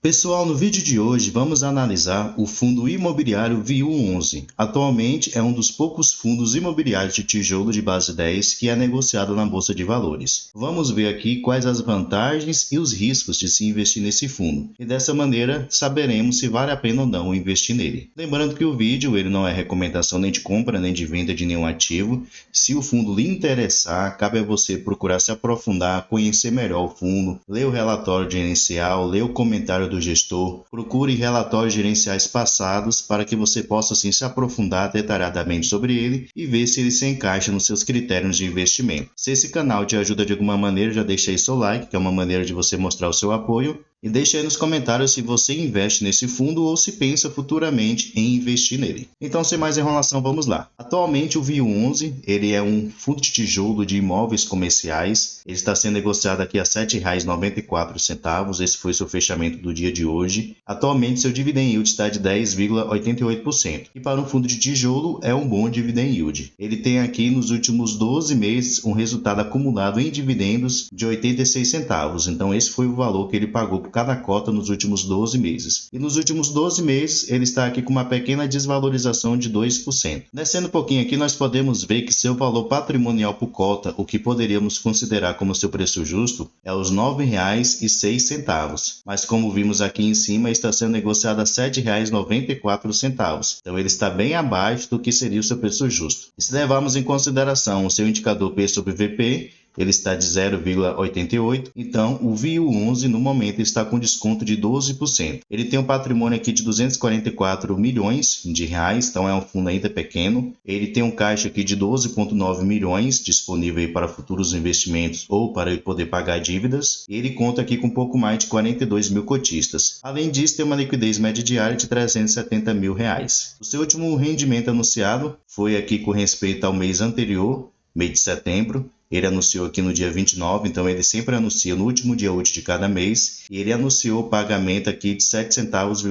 Pessoal, no vídeo de hoje vamos analisar o fundo imobiliário VIU11. Atualmente é um dos poucos fundos imobiliários de tijolo de base 10 que é negociado na Bolsa de Valores. Vamos ver aqui quais as vantagens e os riscos de se investir nesse fundo. E dessa maneira saberemos se vale a pena ou não investir nele. Lembrando que o vídeo ele não é recomendação nem de compra nem de venda de nenhum ativo. Se o fundo lhe interessar, cabe a você procurar se aprofundar, conhecer melhor o fundo, ler o relatório gerencial, ler o comentário do gestor, procure relatórios gerenciais passados para que você possa assim se aprofundar detalhadamente sobre ele e ver se ele se encaixa nos seus critérios de investimento. Se esse canal te ajuda de alguma maneira, já deixa aí seu like, que é uma maneira de você mostrar o seu apoio. E deixe aí nos comentários se você investe nesse fundo ou se pensa futuramente em investir nele. Então, sem mais enrolação, vamos lá. Atualmente o VIU11 ele é um fundo de tijolo de imóveis comerciais. Ele está sendo negociado aqui a R$ 7,94. Esse foi seu fechamento do dia de hoje. Atualmente seu dividend yield está de 10,88%. E para um fundo de tijolo é um bom dividend yield. Ele tem aqui nos últimos 12 meses um resultado acumulado em dividendos de 86 centavos. Então esse foi o valor que ele pagou por cada cota nos últimos 12 meses. E nos últimos 12 meses, ele está aqui com uma pequena desvalorização de 2%. Descendo um pouquinho aqui, nós podemos ver que seu valor patrimonial por cota, o que poderíamos considerar como seu preço justo, é os R$ 9,06. Mas como vimos aqui em cima, está sendo negociado a R$ 7,94. Então ele está bem abaixo do que seria o seu preço justo. E se levarmos em consideração o seu indicador P sobre VP, ele está de 0,88, então o VIU11 no momento está com desconto de 12%. Ele tem um patrimônio aqui de 244 milhões de reais, então é um fundo ainda pequeno. Ele tem um caixa aqui de 12,9 milhões disponível para futuros investimentos ou para ele poder pagar dívidas. E ele conta aqui com um pouco mais de 42 mil cotistas. Além disso, tem uma liquidez média diária de 370 mil reais. O seu último rendimento anunciado foi aqui com respeito ao mês anterior, mês de setembro. Ele anunciou aqui no dia 29, então ele sempre anuncia no último dia útil de cada mês. E ele anunciou o pagamento aqui de 7 centavos,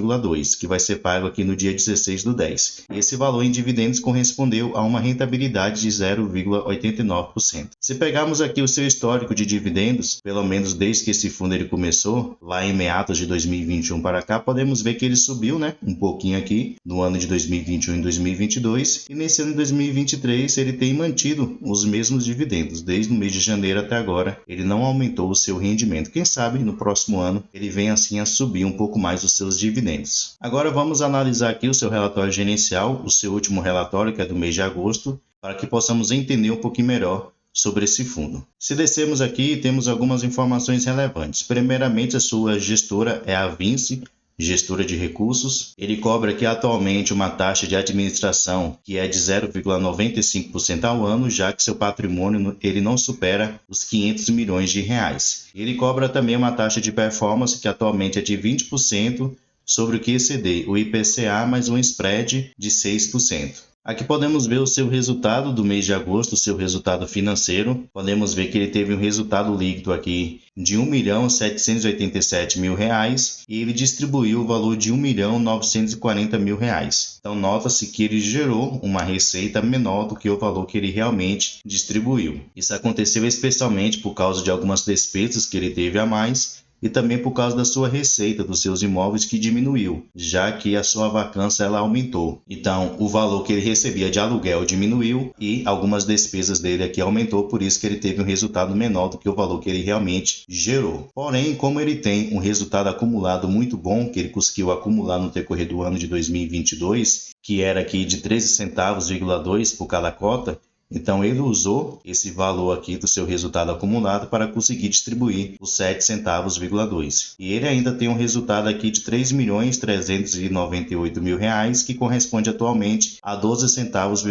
que vai ser pago aqui no dia 16/10. Esse valor em dividendos correspondeu a uma rentabilidade de 0,89%. Se pegarmos aqui o seu histórico de dividendos, pelo menos desde que esse fundo ele começou, lá em meados de 2021 para cá, podemos ver que ele subiu, um pouquinho aqui no ano de 2021 e 2022. E nesse ano de 2023 ele tem mantido os mesmos dividendos. Desde o mês de janeiro até agora, ele não aumentou o seu rendimento. Quem sabe no próximo ano ele vem assim a subir um pouco mais os seus dividendos. Agora vamos analisar aqui o seu relatório gerencial, o seu último relatório, que é do mês de agosto, para que possamos entender um pouquinho melhor sobre esse fundo. Se descermos aqui, temos algumas informações relevantes. Primeiramente, a sua gestora é a Vinci, gestora de recursos. Ele cobra aqui atualmente uma taxa de administração que é de 0,95% ao ano, já que seu patrimônio ele não supera os 500 milhões de reais. Ele cobra também uma taxa de performance que atualmente é de 20% sobre o que exceder o IPCA mais um spread de 6%. Aqui podemos ver o seu resultado do mês de agosto, o seu resultado financeiro. Podemos ver que ele teve um resultado líquido aqui de R$ 1.787.000 e ele distribuiu o valor de R$ 1.940.000. Então nota-se que ele gerou uma receita menor do que o valor que ele realmente distribuiu. Isso aconteceu especialmente por causa de algumas despesas que ele teve a mais, e também por causa da sua receita dos seus imóveis que diminuiu, já que a sua vacância ela aumentou. Então, o valor que ele recebia de aluguel diminuiu e algumas despesas dele aqui aumentou, por isso que ele teve um resultado menor do que o valor que ele realmente gerou. Porém, como ele tem um resultado acumulado muito bom, que ele conseguiu acumular no decorrer do ano de 2022, que era aqui de 13 centavos, por cada cota, então ele usou esse valor aqui do seu resultado acumulado para conseguir distribuir os 7 centavos, E ele ainda tem um resultado aqui de R$ 3.398.000, que corresponde atualmente a 12 centavos,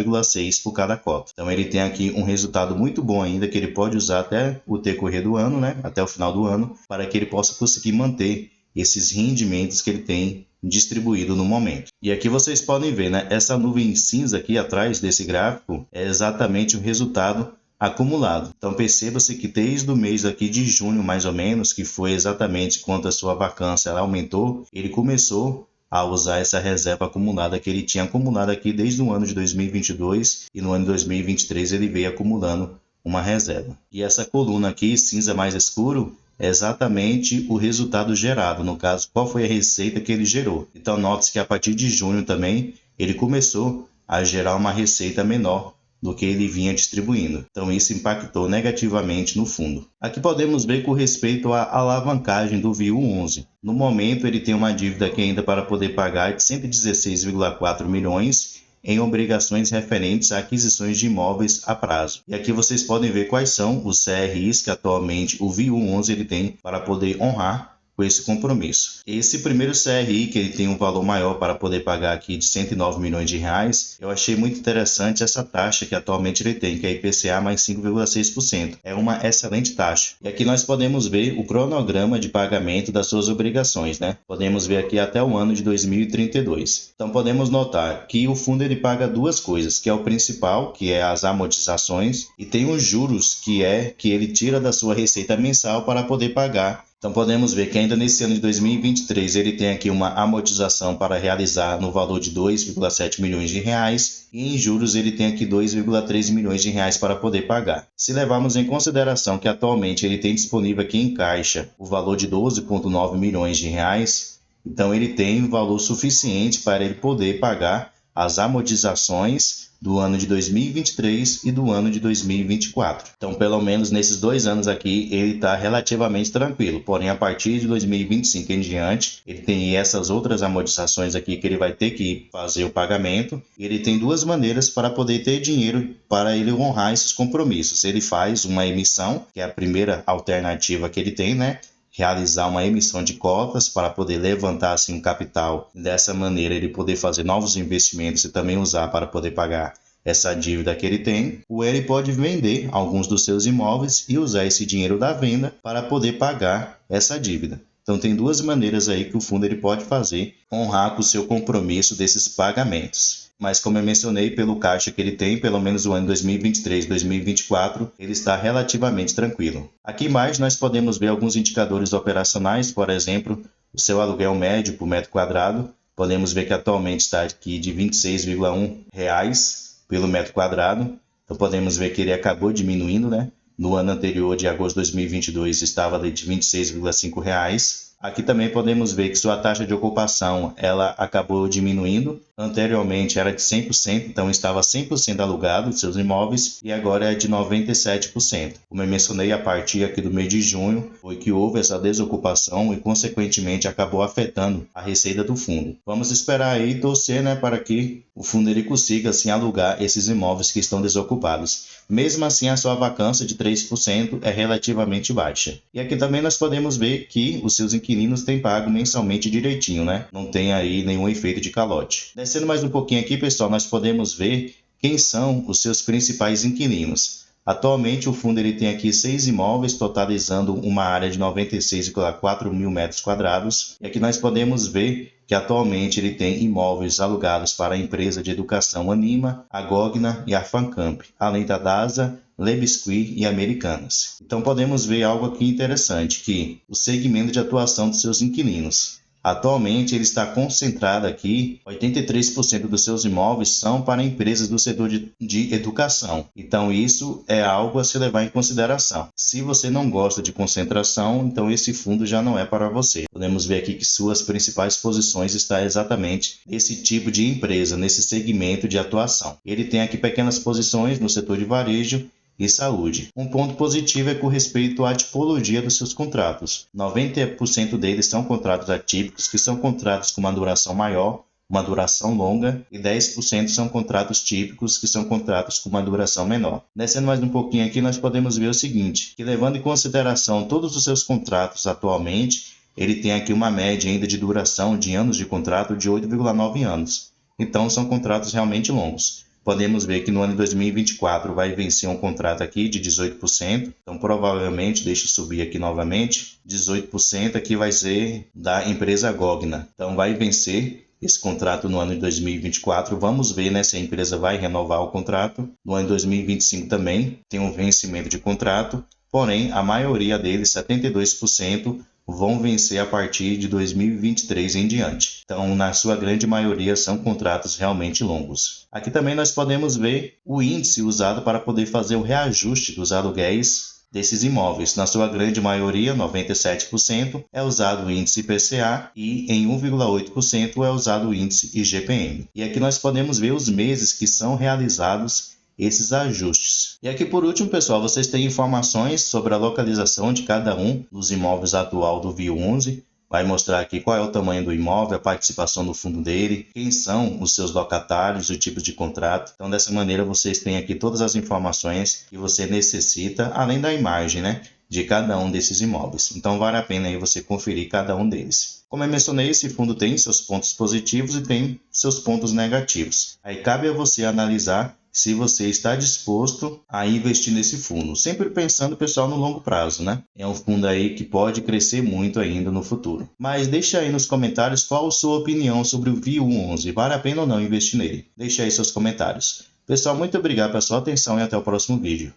por cada cota. Então ele tem aqui um resultado muito bom ainda, que ele pode usar até o decorrer do ano, até o final do ano, para que ele possa conseguir manter esses rendimentos que ele tem distribuído no momento. E aqui vocês podem ver, essa nuvem cinza aqui atrás desse gráfico é exatamente o resultado acumulado. Então perceba-se que desde o mês aqui de junho, mais ou menos, que foi exatamente quando a sua vacância ela aumentou, ele começou a usar essa reserva acumulada que ele tinha acumulado aqui desde o ano de 2022 e no ano de 2023 ele veio acumulando uma reserva. E essa coluna aqui, cinza mais escuro, exatamente o resultado gerado, no caso, qual foi a receita que ele gerou. Então, note-se que a partir de junho também ele começou a gerar uma receita menor do que ele vinha distribuindo. Então, isso impactou negativamente no fundo. Aqui podemos ver com respeito à alavancagem do VIU11. No momento, ele tem uma dívida aqui ainda para poder pagar de 116,4 milhões em obrigações referentes a aquisições de imóveis a prazo. E aqui vocês podem ver quais são os CRIs que atualmente o VIU11 ele tem para poder honrar com esse compromisso. Esse primeiro CRI, que ele tem um valor maior para poder pagar aqui de 109 milhões de reais, eu achei muito interessante essa taxa que atualmente ele tem, que é IPCA mais 5,6%. É uma excelente taxa. E aqui nós podemos ver o cronograma de pagamento das suas obrigações, né? Podemos ver aqui até o ano de 2032. Então podemos notar que o fundo ele paga duas coisas, que é o principal, que é as amortizações, e tem os juros, que ele tira da sua receita mensal para poder pagar. Então podemos ver que ainda nesse ano de 2023 ele tem aqui uma amortização para realizar no valor de 2,7 milhões de reais e em juros ele tem aqui 2,3 milhões de reais para poder pagar. Se levarmos em consideração que atualmente ele tem disponível aqui em caixa o valor de 12,9 milhões de reais, então ele tem um valor suficiente para ele poder pagar as amortizações do ano de 2023 e do ano de 2024. Então, pelo menos nesses 2 anos aqui, ele está relativamente tranquilo. Porém, a partir de 2025 em diante, ele tem essas outras amortizações aqui que ele vai ter que fazer o pagamento. Ele tem duas maneiras para poder ter dinheiro para ele honrar esses compromissos. Ele faz uma emissão, que é a primeira alternativa que ele tem, né? Realizar uma emissão de cotas para poder levantar assim um capital. Dessa maneira ele poder fazer novos investimentos e também usar para poder pagar essa dívida que ele tem. Ou ele pode vender alguns dos seus imóveis e usar esse dinheiro da venda para poder pagar essa dívida. Então tem duas maneiras aí que o fundo ele pode fazer, honrar com o seu compromisso desses pagamentos. Mas como eu mencionei, pelo caixa que ele tem, pelo menos o ano 2023 2024, ele está relativamente tranquilo. Aqui embaixo nós podemos ver alguns indicadores operacionais, por exemplo, o seu aluguel médio por metro quadrado. Podemos ver que atualmente está aqui de R$ 26,1 pelo metro quadrado. Então podemos ver que ele acabou diminuindo, né? No ano anterior, de agosto de 2022, estava ali de R$ 26,5. Aqui também podemos ver que sua taxa de ocupação ela acabou diminuindo. Anteriormente era de 100%, então estava 100% alugado de seus imóveis e agora é de 97%. Como eu mencionei, a partir aqui do mês de junho foi que houve essa desocupação e consequentemente acabou afetando a receita do fundo. Vamos esperar aí e torcer, né, para que o fundo ele consiga assim alugar esses imóveis que estão desocupados. Mesmo assim, a sua vacância de 3% é relativamente baixa. E aqui também nós podemos ver que os seus inquilinos têm pago mensalmente direitinho, né? Não tem aí nenhum efeito de calote. Descendo mais um pouquinho aqui, pessoal, nós podemos ver quem são os seus principais inquilinos. Atualmente, o fundo ele tem aqui 6 imóveis, totalizando uma área de 96,4 mil metros quadrados. E aqui nós podemos ver que atualmente ele tem imóveis alugados para a empresa de educação Anima, a Gogna e a Fancamp, além da DASA, Le Biscuit e Americanas. Então podemos ver algo aqui interessante, que o segmento de atuação dos seus inquilinos. Atualmente ele está concentrado aqui, 83% dos seus imóveis são para empresas do setor de educação. Então isso é algo a se levar em consideração. Se você não gosta de concentração, então esse fundo já não é para você. Podemos ver aqui que suas principais posições estão exatamente nesse tipo de empresa, nesse segmento de atuação. Ele tem aqui pequenas posições no setor de varejo e saúde. Um ponto positivo é com respeito à tipologia dos seus contratos. 90% deles são contratos atípicos, que são contratos com uma duração maior, uma duração longa, e 10% são contratos típicos, que são contratos com uma duração menor. Descendo mais um pouquinho aqui, nós podemos ver o seguinte, que levando em consideração todos os seus contratos atualmente, ele tem aqui uma média ainda de duração de anos de contrato de 8,9 anos. Então são contratos realmente longos. Podemos ver que no ano de 2024 vai vencer um contrato aqui de 18%. Então, provavelmente, deixa eu subir aqui novamente, 18% aqui vai ser da empresa Gogna. Então, vai vencer esse contrato no ano de 2024. Vamos ver, né, se a empresa vai renovar o contrato. No ano de 2025 também tem um vencimento de contrato. Porém, a maioria deles, 72%, vão vencer a partir de 2023 em diante. Então, na sua grande maioria, são contratos realmente longos. Aqui também nós podemos ver o índice usado para poder fazer o reajuste dos aluguéis desses imóveis. Na sua grande maioria, 97%, é usado o índice IPCA e em 1,8% é usado o índice IGPM. E aqui nós podemos ver os meses que são realizados esses ajustes. E aqui por último, pessoal, vocês têm informações sobre a localização de cada um dos imóveis atual do VIU 11. Vai mostrar aqui qual é o tamanho do imóvel, a participação do fundo dele, quem são os seus locatários, o tipo de contrato. Então, dessa maneira, vocês têm aqui todas as informações que você necessita, além da imagem, né, de cada um desses imóveis. Então, vale a pena aí você conferir cada um deles. Como eu mencionei, esse fundo tem seus pontos positivos e tem seus pontos negativos. Aí cabe a você analisar se você está disposto a investir nesse fundo. Sempre pensando, pessoal, no longo prazo, né? É um fundo aí que pode crescer muito ainda no futuro. Mas deixa aí nos comentários qual a sua opinião sobre o VIU 11. Vale a pena ou não investir nele? Deixa aí seus comentários. Pessoal, muito obrigado pela sua atenção e até o próximo vídeo.